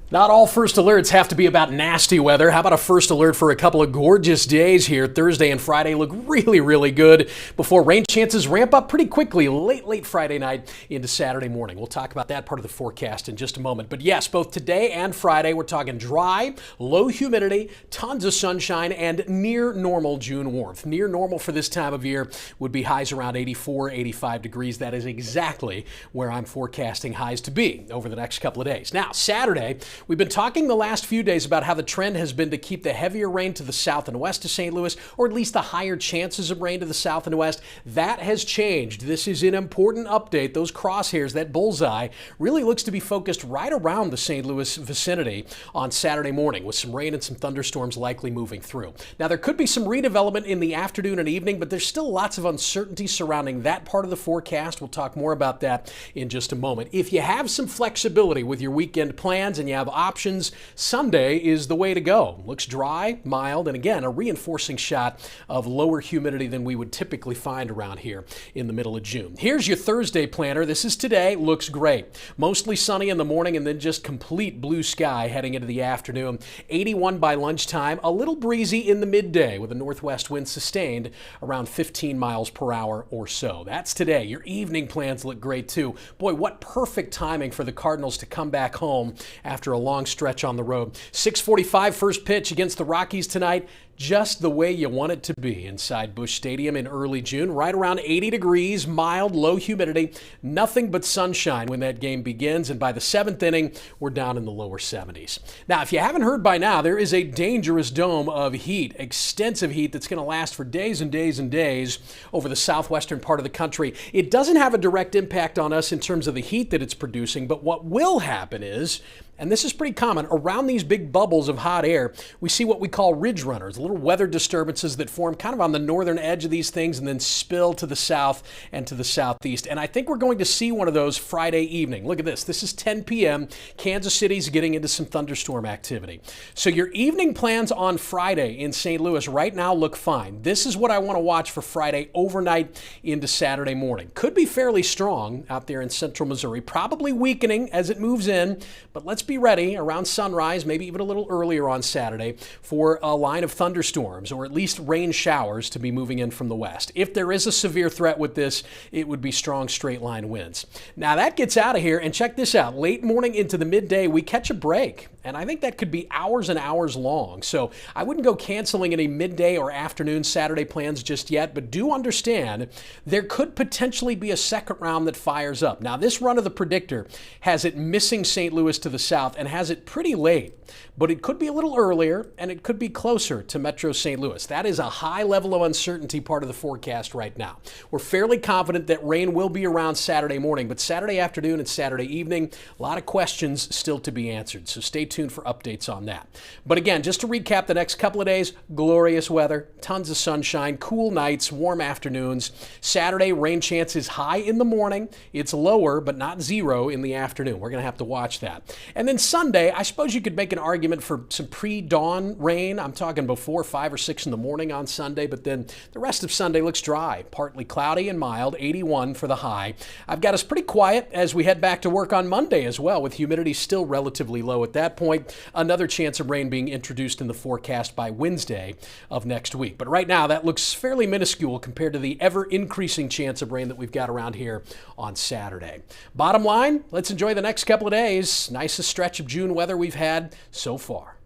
Not all first alerts have to be about nasty weather. How about a first alert for a couple of gorgeous days here? Thursday and Friday look really, really good before rain chances ramp up pretty quickly late Friday night into Saturday morning. We'll talk about that part of the forecast in just a moment. But yes, both today and Friday, we're talking dry, low humidity, tons of sunshine, and near normal June warmth. Near normal for this time of year would be highs around 84, 85 degrees. That is exactly where I'm forecasting highs to be over the next couple of days. Now, Saturday, we've been talking the last few days about how the trend has been to keep the heavier rain to the south and west of St. Louis, or at least the higher chances of rain to the south and west. That has changed. This is an important update. Those crosshairs, that bullseye, really looks to be focused right around the St. Louis vicinity on Saturday morning, with some rain and some thunderstorms likely moving through. Now, there could be some redevelopment in the afternoon and evening, but there's still lots of uncertainty surrounding that part of the forecast. We'll talk more about that in just a moment. If you have some flexibility with your weekend plans and you have options, Sunday is the way to go. Looks dry, mild, and again, a reinforcing shot of lower humidity than we would typically find around here in the middle of June. Here's your Thursday planner. This is today. Looks great. Mostly sunny in the morning and then just complete blue sky heading into the afternoon. 81 by lunchtime, a little breezy in the midday with a northwest wind sustained around 15 miles per hour or so. That's today. Your evening plans look great too. Boy, what perfect timing for the Cardinals to come back home after a long stretch on the road. 6:45 first pitch against the Rockies tonight. Just the way you want it to be inside Busch Stadium in early June, right around 80 degrees, mild, low humidity, nothing but sunshine when that game begins, and by the seventh inning, we're down in the lower 70s. Now, if you haven't heard by now, there is a dangerous dome of heat, extensive heat that's going to last for days and days and days over the southwestern part of the country. It doesn't have a direct impact on us in terms of the heat that it's producing, but what will happen is, and this is pretty common, around these big bubbles of hot air, we see what we call ridge runners, little weather disturbances that form kind of on the northern edge of these things and then spill to the south and to the southeast. And I think we're going to see one of those Friday evening. Look at this. This is 10 p.m. Kansas City's getting into some thunderstorm activity. So your evening plans on Friday in St. Louis right now look fine. This is what I want to watch for Friday overnight into Saturday morning. Could be fairly strong out there in central Missouri, probably weakening as it moves in, but let's be ready around sunrise, maybe even a little earlier on Saturday, for a line of thunderstorms or at least rain showers to be moving in from the west. If there is a severe threat with this, it would be strong straight line winds. Now that gets out of here, and check this out. Late morning into the midday, we catch a break, and I think that could be hours and hours long. So I wouldn't go canceling any midday or afternoon Saturday plans just yet, but do understand there could potentially be a second round that fires up. Now this run of the predictor has it missing St. Louis to the south and has it pretty late, but it could be a little earlier and it could be closer to Metro St. Louis. That is a high level of uncertainty part of the forecast right now. We're fairly confident that rain will be around Saturday morning, but Saturday afternoon and Saturday evening, a lot of questions still to be answered. So stay tuned for updates on that. But again, just to recap the next couple of days, glorious weather, tons of sunshine, cool nights, warm afternoons. Saturday, rain chances high in the morning. It's lower, but not zero in the afternoon. We're going to have to watch that. And then Sunday, I suppose you could make an argument for some pre-dawn rain. I'm talking before 5 or 6 in the morning on Sunday, but then the rest of Sunday looks dry, partly cloudy and mild, 81 for the high. I've got us pretty quiet as we head back to work on Monday as well, with humidity still relatively low at that point. Another chance of rain being introduced in the forecast by Wednesday of next week. But right now, that looks fairly minuscule compared to the ever-increasing chance of rain that we've got around here on Saturday. Bottom line, let's enjoy the next couple of days. Nicest stretch of June weather we've had so far.